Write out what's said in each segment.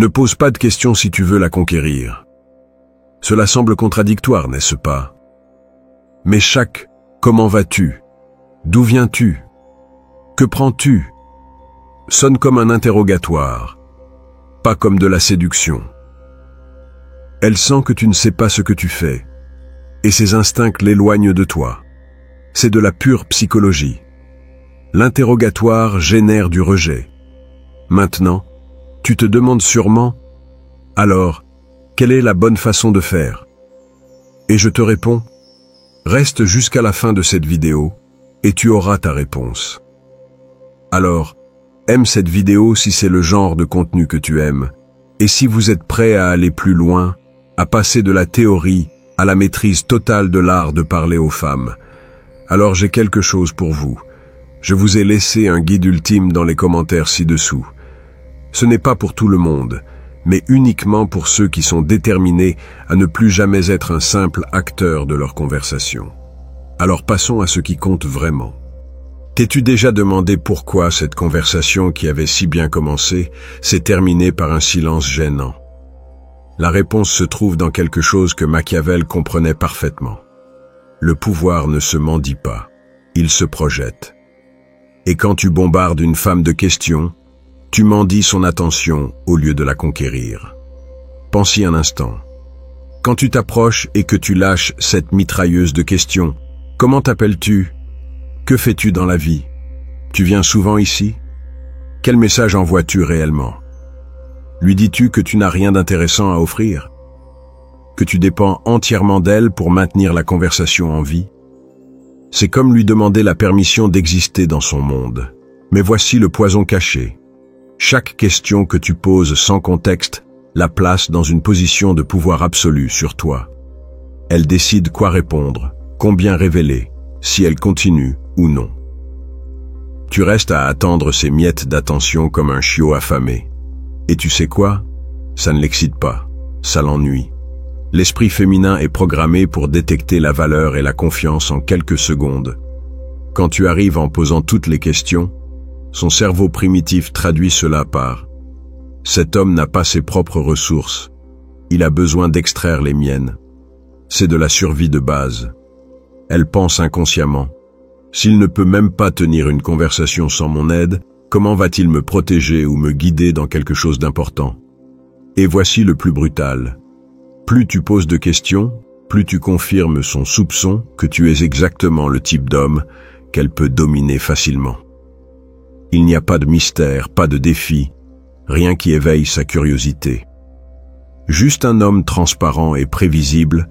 Ne pose pas de questions si tu veux la conquérir. Cela semble contradictoire, n'est-ce pas? Mais chaque « comment vas-tu » ? D'où viens-tu? Que prends-tu? Sonne comme un interrogatoire, pas comme de la séduction. Elle sent que tu ne sais pas ce que tu fais, et ses instincts l'éloignent de toi. C'est de la pure psychologie. L'interrogatoire génère du rejet. Maintenant, tu te demandes sûrement, alors, quelle est la bonne façon de faire? Et je te réponds, reste jusqu'à la fin de cette vidéo, et tu auras ta réponse. Alors, aime cette vidéo si c'est le genre de contenu que tu aimes, et si vous êtes prêt à aller plus loin, à passer de la théorie à la maîtrise totale de l'art de parler aux femmes, alors j'ai quelque chose pour vous. Je vous ai laissé un guide ultime dans les commentaires ci-dessous. Ce n'est pas pour tout le monde, mais uniquement pour ceux qui sont déterminés à ne plus jamais être un simple acteur de leur conversation. Alors passons à ce qui compte vraiment. T'es-tu déjà demandé pourquoi cette conversation qui avait si bien commencé s'est terminée par un silence gênant? La réponse se trouve dans quelque chose que Machiavel comprenait parfaitement. Le pouvoir ne se mendie pas, il se projette. Et quand tu bombardes une femme de questions, tu mendies son attention au lieu de la conquérir. Pense-y un instant. Quand tu t'approches et que tu lâches cette mitrailleuse de questions, comment t'appelles-tu? Que fais-tu dans la vie? Tu viens souvent ici? Quel message envoies-tu réellement? Lui dis-tu que tu n'as rien d'intéressant à offrir? Que tu dépends entièrement d'elle pour maintenir la conversation en vie? C'est comme lui demander la permission d'exister dans son monde. Mais voici le poison caché. Chaque question que tu poses sans contexte la place dans une position de pouvoir absolu sur toi. Elle décide quoi répondre, combien révéler, si elle continue ou non. Tu restes à attendre ces miettes d'attention comme un chiot affamé. Et tu sais quoi? Ça ne l'excite pas, ça l'ennuie. L'esprit féminin est programmé pour détecter la valeur et la confiance en quelques secondes. Quand tu arrives en posant toutes les questions, son cerveau primitif traduit cela par « Cet homme n'a pas ses propres ressources, il a besoin d'extraire les miennes. » C'est de la survie de base. Elle pense inconsciemment « S'il ne peut même pas tenir une conversation sans mon aide, comment va-t-il me protéger ou me guider dans quelque chose d'important ?» Et voici le plus brutal. Plus tu poses de questions, plus tu confirmes son soupçon que tu es exactement le type d'homme qu'elle peut dominer facilement. Il n'y a pas de mystère, pas de défi, rien qui éveille sa curiosité. Juste un homme transparent et prévisible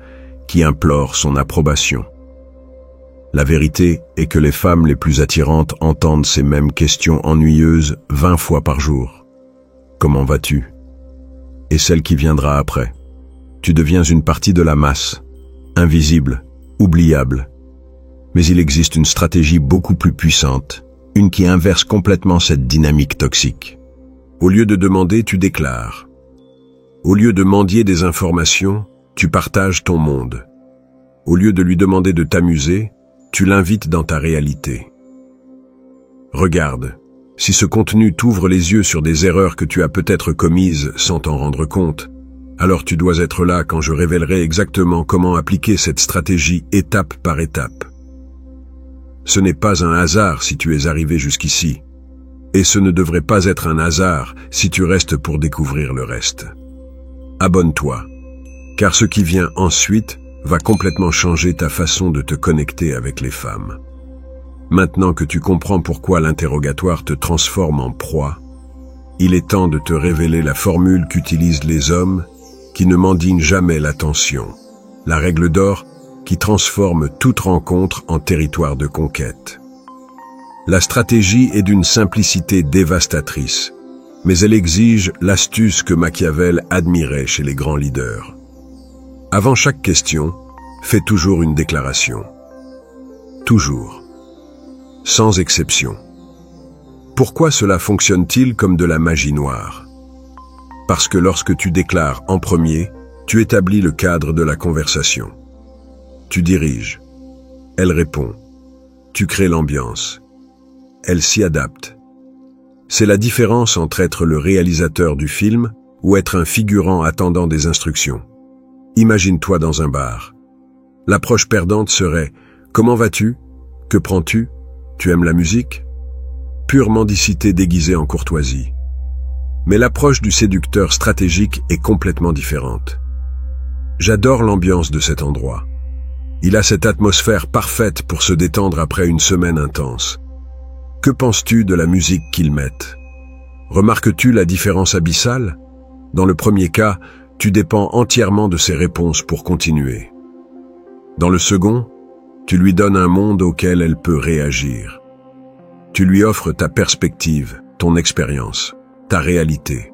qui implore son approbation. La vérité est que les femmes les plus attirantes entendent ces mêmes questions ennuyeuses 20 fois par jour. Comment vas-tu? Et celle qui viendra après. Tu deviens une partie de la masse, invisible, oubliable. Mais il existe une stratégie beaucoup plus puissante, une qui inverse complètement cette dynamique toxique. Au lieu de demander, tu déclares. Au lieu de mendier des informations, tu partages ton monde. Au lieu de lui demander de t'amuser, tu l'invites dans ta réalité. Regarde, si ce contenu t'ouvre les yeux sur des erreurs que tu as peut-être commises sans t'en rendre compte, alors tu dois être là quand je révélerai exactement comment appliquer cette stratégie étape par étape. Ce n'est pas un hasard si tu es arrivé jusqu'ici, et ce ne devrait pas être un hasard si tu restes pour découvrir le reste. Abonne-toi, car ce qui vient ensuite va complètement changer ta façon de te connecter avec les femmes. Maintenant que tu comprends pourquoi l'interrogatoire te transforme en proie, il est temps de te révéler la formule qu'utilisent les hommes qui ne mendient jamais l'attention, la règle d'or qui transforme toute rencontre en territoire de conquête. La stratégie est d'une simplicité dévastatrice, mais elle exige l'astuce que Machiavel admirait chez les grands leaders. Avant chaque question, fais toujours une déclaration. Toujours. Sans exception. Pourquoi cela fonctionne-t-il comme de la magie noire? Parce que lorsque tu déclares en premier, tu établis le cadre de la conversation. Tu diriges. Elle répond. Tu crées l'ambiance. Elle s'y adapte. C'est la différence entre être le réalisateur du film ou être un figurant attendant des instructions. Imagine-toi dans un bar. L'approche perdante serait « Comment vas-tu? Que prends-tu? Tu aimes la musique ?» Pure mendicité déguisée en courtoisie. Mais l'approche du séducteur stratégique est complètement différente. J'adore l'ambiance de cet endroit. Il a cette atmosphère parfaite pour se détendre après une semaine intense. Que penses-tu de la musique qu'ils mettent? Remarques-tu la différence abyssale? Dans le premier cas, tu dépends entièrement de ses réponses pour continuer. Dans le second, tu lui donnes un monde auquel elle peut réagir. Tu lui offres ta perspective, ton expérience, ta réalité.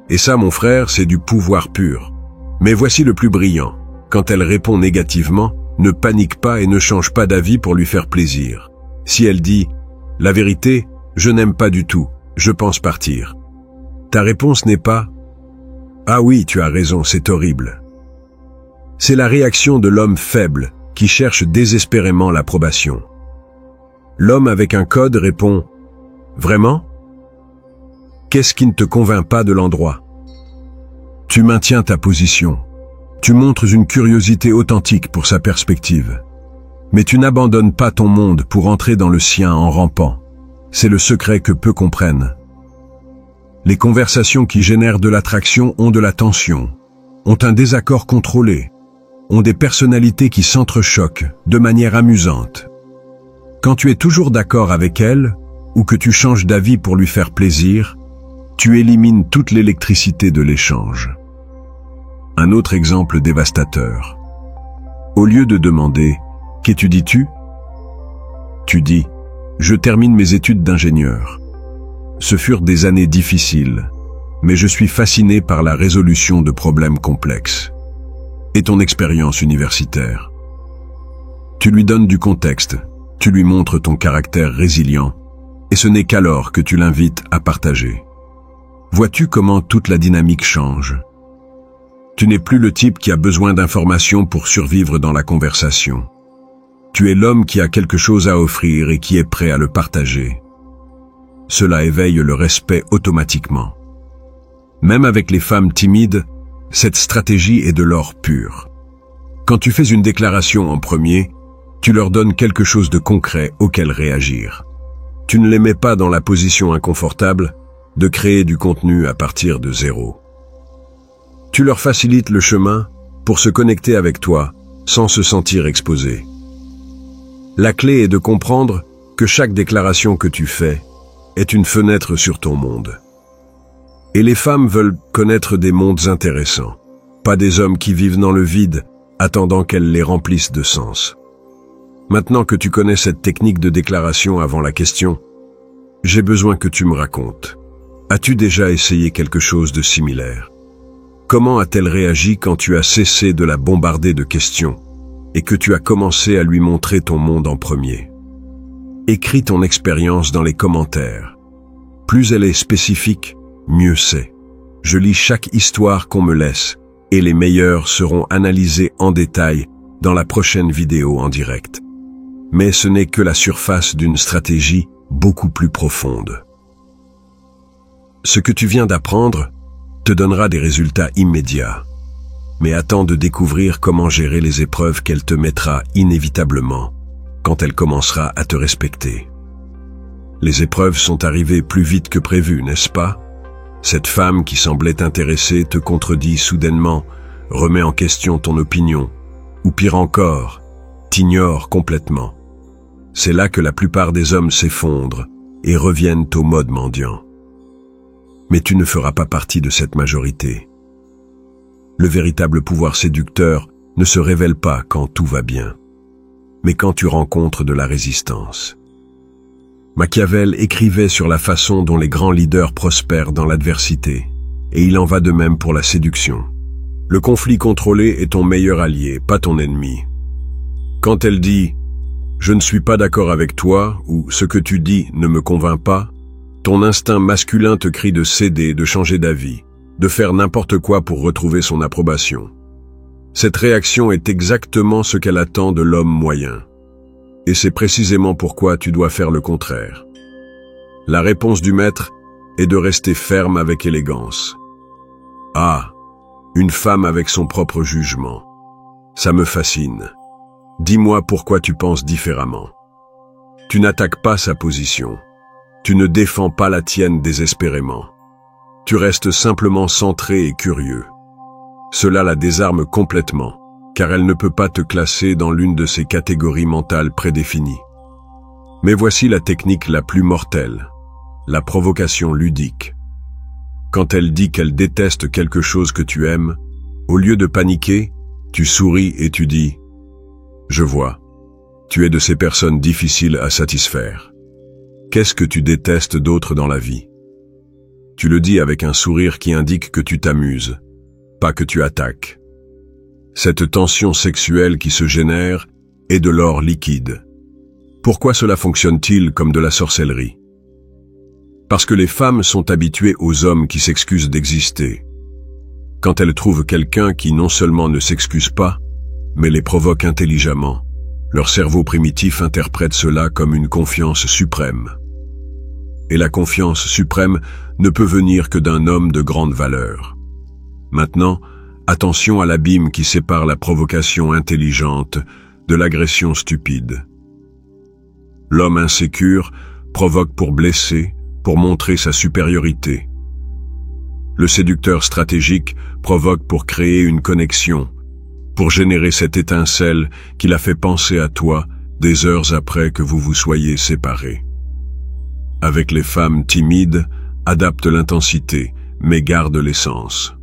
Et ça, mon frère, c'est du pouvoir pur. Mais voici le plus brillant. Quand elle répond négativement, ne panique pas et ne change pas d'avis pour lui faire plaisir. Si elle dit « La vérité, je n'aime pas du tout, je pense partir », ta réponse n'est pas « Ah oui, tu as raison, c'est horrible ». C'est la réaction de l'homme faible qui cherche désespérément l'approbation. L'homme avec un code répond « Vraiment ? Qu'est-ce qui ne te convainc pas de l'endroit ? » Tu maintiens ta position. Tu montres une curiosité authentique pour sa perspective. Mais tu n'abandonnes pas ton monde pour entrer dans le sien en rampant. C'est le secret que peu comprennent. Les conversations qui génèrent de l'attraction ont de la tension, ont un désaccord contrôlé, ont des personnalités qui s'entrechoquent de manière amusante. Quand tu es toujours d'accord avec elle, ou que tu changes d'avis pour lui faire plaisir, tu élimines toute l'électricité de l'échange. Un autre exemple dévastateur. Au lieu de demander « Qu'étudies-tu » tu dis « Je termine mes études d'ingénieur ». Ce furent des années difficiles, mais je suis fasciné par la résolution de problèmes complexes. Et ton expérience universitaire? Tu lui donnes du contexte, tu lui montres ton caractère résilient, et ce n'est qu'alors que tu l'invites à partager. Vois-tu comment toute la dynamique change? Tu n'es plus le type qui a besoin d'informations pour survivre dans la conversation. Tu es l'homme qui a quelque chose à offrir et qui est prêt à le partager. Cela éveille le respect automatiquement. Même avec les femmes timides, cette stratégie est de l'or pur. Quand tu fais une déclaration en premier, tu leur donnes quelque chose de concret auquel réagir. Tu ne les mets pas dans la position inconfortable de créer du contenu à partir de zéro. Tu leur facilites le chemin pour se connecter avec toi sans se sentir exposé. La clé est de comprendre que chaque déclaration que tu fais est une fenêtre sur ton monde. Et les femmes veulent connaître des mondes intéressants, pas des hommes qui vivent dans le vide, attendant qu'elles les remplissent de sens. Maintenant que tu connais cette technique de déclaration avant la question, j'ai besoin que tu me racontes. As-tu déjà essayé quelque chose de similaire? Comment a-t-elle réagi quand tu as cessé de la bombarder de questions et que tu as commencé à lui montrer ton monde en premier? Écris ton expérience dans les commentaires. Plus elle est spécifique, mieux c'est. Je lis chaque histoire qu'on me laisse et les meilleures seront analysées en détail dans la prochaine vidéo en direct. Mais ce n'est que la surface d'une stratégie beaucoup plus profonde. Ce que tu viens d'apprendre te donnera des résultats immédiats. Mais attends de découvrir comment gérer les épreuves qu'elle te mettra inévitablement quand elle commencera à te respecter. Les épreuves sont arrivées plus vite que prévu, n'est-ce pas? Cette femme qui semblait intéressée te contredit soudainement, remet en question ton opinion, ou pire encore, t'ignore complètement. C'est là que la plupart des hommes s'effondrent et reviennent au mode mendiant. Mais tu ne feras pas partie de cette majorité. Le véritable pouvoir séducteur ne se révèle pas quand tout va bien, mais quand tu rencontres de la résistance. Machiavel écrivait sur la façon dont les grands leaders prospèrent dans l'adversité, et il en va de même pour la séduction. Le conflit contrôlé est ton meilleur allié, pas ton ennemi. Quand elle dit « Je ne suis pas d'accord avec toi » ou « Ce que tu dis ne me convainc pas », ton instinct masculin te crie de céder, de changer d'avis, de faire n'importe quoi pour retrouver son approbation. Cette réaction est exactement ce qu'elle attend de l'homme moyen. Et c'est précisément pourquoi tu dois faire le contraire. La réponse du maître est de rester ferme avec élégance. Ah, une femme avec son propre jugement. Ça me fascine. Dis-moi pourquoi tu penses différemment. Tu n'attaques pas sa position. Tu ne défends pas la tienne désespérément. Tu restes simplement centré et curieux. Cela la désarme complètement, car elle ne peut pas te classer dans l'une de ces catégories mentales prédéfinies. Mais voici la technique la plus mortelle, la provocation ludique. Quand elle dit qu'elle déteste quelque chose que tu aimes, au lieu de paniquer, tu souris et tu dis « Je vois, tu es de ces personnes difficiles à satisfaire. Qu'est-ce que tu détestes d'autre dans la vie ?» Tu le dis avec un sourire qui indique que tu t'amuses, pas que tu attaques. Cette tension sexuelle qui se génère est de l'or liquide. Pourquoi cela fonctionne-t-il comme de la sorcellerie? Parce que les femmes sont habituées aux hommes qui s'excusent d'exister. Quand elles trouvent quelqu'un qui non seulement ne s'excuse pas, mais les provoque intelligemment, leur cerveau primitif interprète cela comme une confiance suprême. Et la confiance suprême ne peut venir que d'un homme de grande valeur. Maintenant, attention à l'abîme qui sépare la provocation intelligente de l'agression stupide. L'homme insécure provoque pour blesser, pour montrer sa supériorité. Le séducteur stratégique provoque pour créer une connexion, pour générer cette étincelle qui la fait penser à toi des heures après que vous vous soyez séparés. Avec les femmes timides, adapte l'intensité, mais garde l'essence.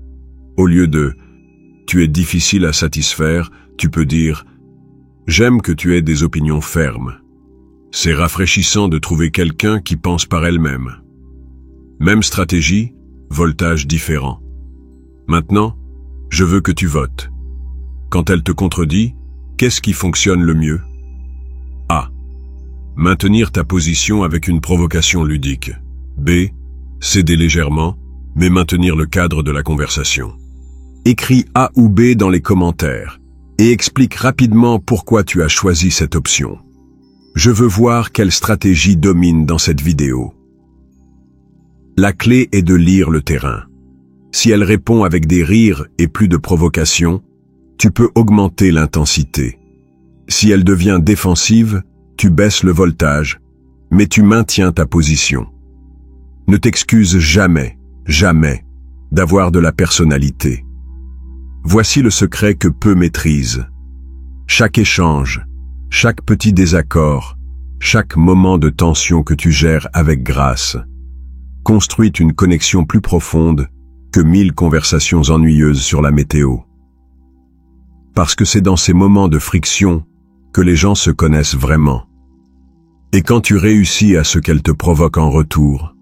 Au lieu de « tu es difficile à satisfaire », tu peux dire « j'aime que tu aies des opinions fermes ». C'est rafraîchissant de trouver quelqu'un qui pense par elle-même. Même stratégie, voltage différent. Maintenant, je veux que tu votes. Quand elle te contredit, qu'est-ce qui fonctionne le mieux? A. Maintenir ta position avec une provocation ludique. B. Céder légèrement, mais maintenir le cadre de la conversation. Écris A ou B dans les commentaires et explique rapidement pourquoi tu as choisi cette option. Je veux voir quelle stratégie domine dans cette vidéo. La clé est de lire le terrain. Si elle répond avec des rires et plus de provocation, tu peux augmenter l'intensité. Si elle devient défensive, tu baisses le voltage, mais tu maintiens ta position. Ne t'excuse jamais, jamais, d'avoir de la personnalité. Voici le secret que peu maîtrisent. Chaque échange, chaque petit désaccord, chaque moment de tension que tu gères avec grâce, construit une connexion plus profonde que 1000 conversations ennuyeuses sur la météo. Parce que c'est dans ces moments de friction que les gens se connaissent vraiment. Et quand tu réussis à ce qu'elle te provoque en retour,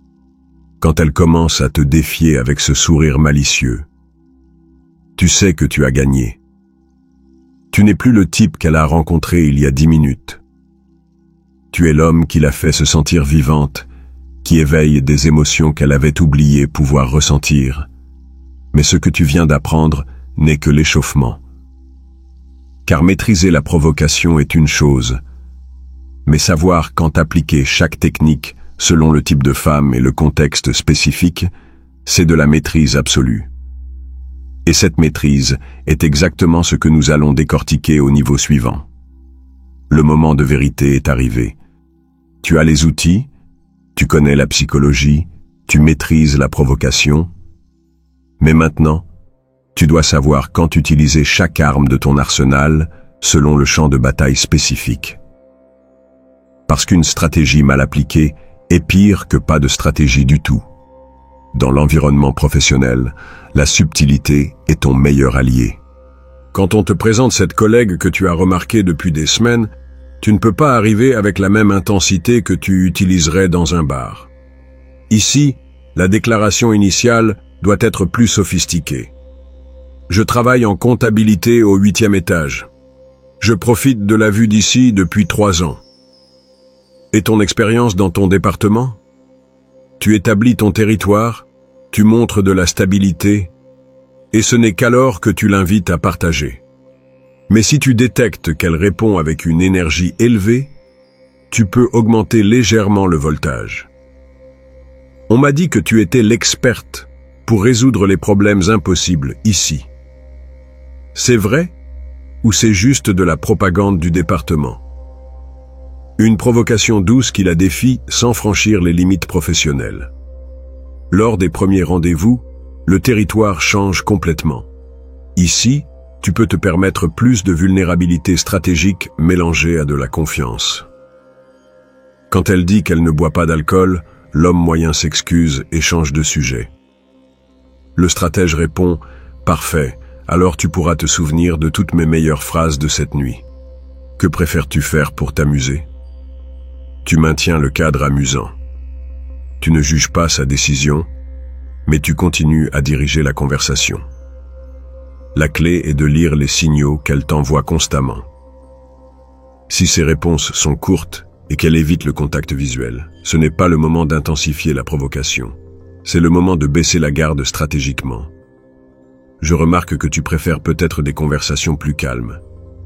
quand elle commence à te défier avec ce sourire malicieux, tu sais que tu as gagné. Tu n'es plus le type qu'elle a rencontré il y a 10 minutes. Tu es l'homme qui l'a fait se sentir vivante, qui éveille des émotions qu'elle avait oublié pouvoir ressentir. Mais ce que tu viens d'apprendre n'est que l'échauffement. Car maîtriser la provocation est une chose, mais savoir quand appliquer chaque technique selon le type de femme et le contexte spécifique, c'est de la maîtrise absolue. Et cette maîtrise est exactement ce que nous allons décortiquer au niveau suivant. Le moment de vérité est arrivé. Tu as les outils, tu connais la psychologie, tu maîtrises la provocation, mais maintenant, tu dois savoir quand utiliser chaque arme de ton arsenal selon le champ de bataille spécifique. Parce qu'une stratégie mal appliquée est pire que pas de stratégie du tout. Dans l'environnement professionnel, la subtilité est ton meilleur allié. Quand on te présente cette collègue que tu as remarquée depuis des semaines, tu ne peux pas arriver avec la même intensité que tu utiliserais dans un bar. Ici, la déclaration initiale doit être plus sophistiquée. Je travaille en comptabilité au 8e étage. Je profite de la vue d'ici depuis 3 ans. Et ton expérience dans ton département? Tu établis ton territoire, tu montres de la stabilité, et ce n'est qu'alors que tu l'invites à partager. Mais si tu détectes qu'elle répond avec une énergie élevée, tu peux augmenter légèrement le voltage. On m'a dit que tu étais l'experte pour résoudre les problèmes impossibles ici. C'est vrai ou c'est juste de la propagande du département? Une provocation douce qui la défie sans franchir les limites professionnelles. Lors des premiers rendez-vous, le territoire change complètement. Ici, tu peux te permettre plus de vulnérabilité stratégique mélangée à de la confiance. Quand elle dit qu'elle ne boit pas d'alcool, l'homme moyen s'excuse et change de sujet. Le stratège répond « Parfait, alors tu pourras te souvenir de toutes mes meilleures phrases de cette nuit. Que préfères-tu faire pour t'amuser ?» Tu maintiens le cadre amusant. Tu ne juges pas sa décision, mais tu continues à diriger la conversation. La clé est de lire les signaux qu'elle t'envoie constamment. Si ses réponses sont courtes et qu'elle évite le contact visuel, ce n'est pas le moment d'intensifier la provocation. C'est le moment de baisser la garde stratégiquement. Je remarque que tu préfères peut-être des conversations plus calmes.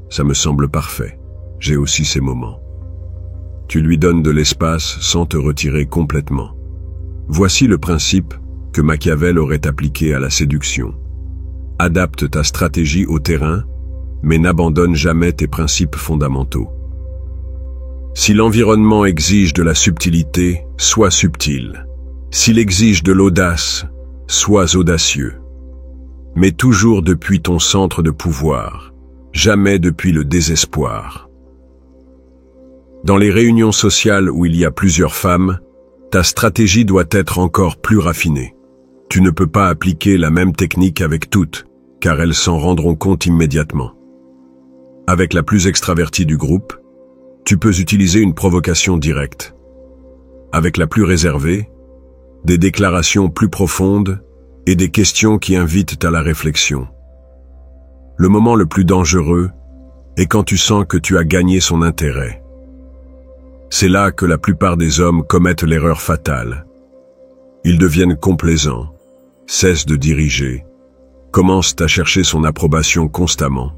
Ça me semble parfait. J'ai aussi ces moments. Tu lui donnes de l'espace sans te retirer complètement. Voici le principe que Machiavel aurait appliqué à la séduction. Adapte ta stratégie au terrain, mais n'abandonne jamais tes principes fondamentaux. Si l'environnement exige de la subtilité, sois subtil. S'il exige de l'audace, sois audacieux. Mais toujours depuis ton centre de pouvoir, jamais depuis le désespoir. Dans les réunions sociales où il y a plusieurs femmes, ta stratégie doit être encore plus raffinée. Tu ne peux pas appliquer la même technique avec toutes, car elles s'en rendront compte immédiatement. Avec la plus extravertie du groupe, tu peux utiliser une provocation directe. Avec la plus réservée, des déclarations plus profondes et des questions qui invitent à la réflexion. Le moment le plus dangereux est quand tu sens que tu as gagné son intérêt. C'est là que la plupart des hommes commettent l'erreur fatale. Ils deviennent complaisants, cessent de diriger, commencent à chercher son approbation constamment.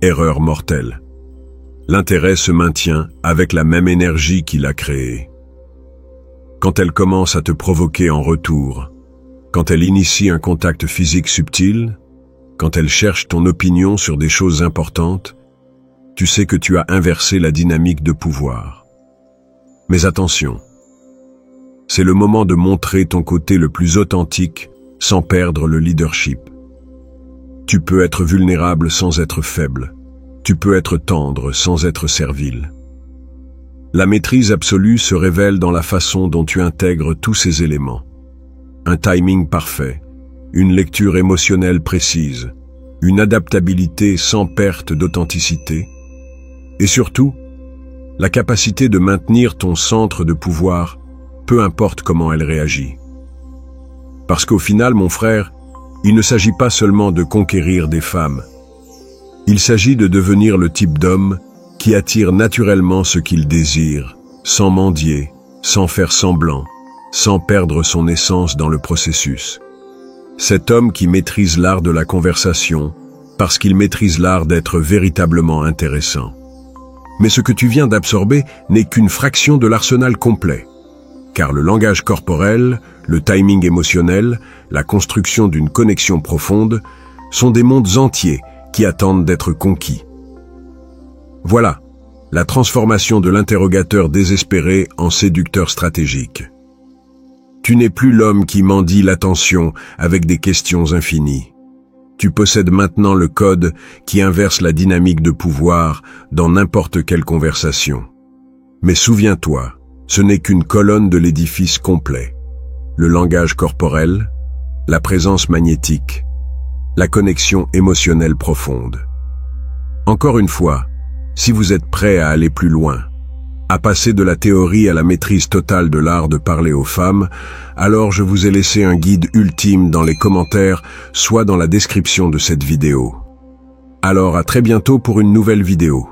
Erreur mortelle. L'intérêt se maintient avec la même énergie qu'il a créée. Quand elle commence à te provoquer en retour, quand elle initie un contact physique subtil, quand elle cherche ton opinion sur des choses importantes, tu sais que tu as inversé la dynamique de pouvoir. Mais attention, c'est le moment de montrer ton côté le plus authentique sans perdre le leadership. Tu peux être vulnérable sans être faible. Tu peux être tendre sans être servile. La maîtrise absolue se révèle dans la façon dont tu intègres tous ces éléments. Un timing parfait, une lecture émotionnelle précise, une adaptabilité sans perte d'authenticité, et surtout, la capacité de maintenir ton centre de pouvoir, peu importe comment elle réagit. Parce qu'au final, mon frère, il ne s'agit pas seulement de conquérir des femmes. Il s'agit de devenir le type d'homme qui attire naturellement ce qu'il désire, sans mendier, sans faire semblant, sans perdre son essence dans le processus. Cet homme qui maîtrise l'art de la conversation, parce qu'il maîtrise l'art d'être véritablement intéressant. Mais ce que tu viens d'absorber n'est qu'une fraction de l'arsenal complet. Car le langage corporel, le timing émotionnel, la construction d'une connexion profonde sont des mondes entiers qui attendent d'être conquis. Voilà, la transformation de l'interrogateur désespéré en séducteur stratégique. Tu n'es plus l'homme qui mendie l'attention avec des questions infinies. Tu possèdes maintenant le code qui inverse la dynamique de pouvoir dans n'importe quelle conversation. Mais souviens-toi, ce n'est qu'une colonne de l'édifice complet. Le langage corporel, la présence magnétique, la connexion émotionnelle profonde. Encore une fois, si vous êtes prêt à aller plus loin, à passer de la théorie à la maîtrise totale de l'art de parler aux femmes, alors je vous ai laissé un guide ultime dans les commentaires, soit dans la description de cette vidéo. Alors à très bientôt pour une nouvelle vidéo.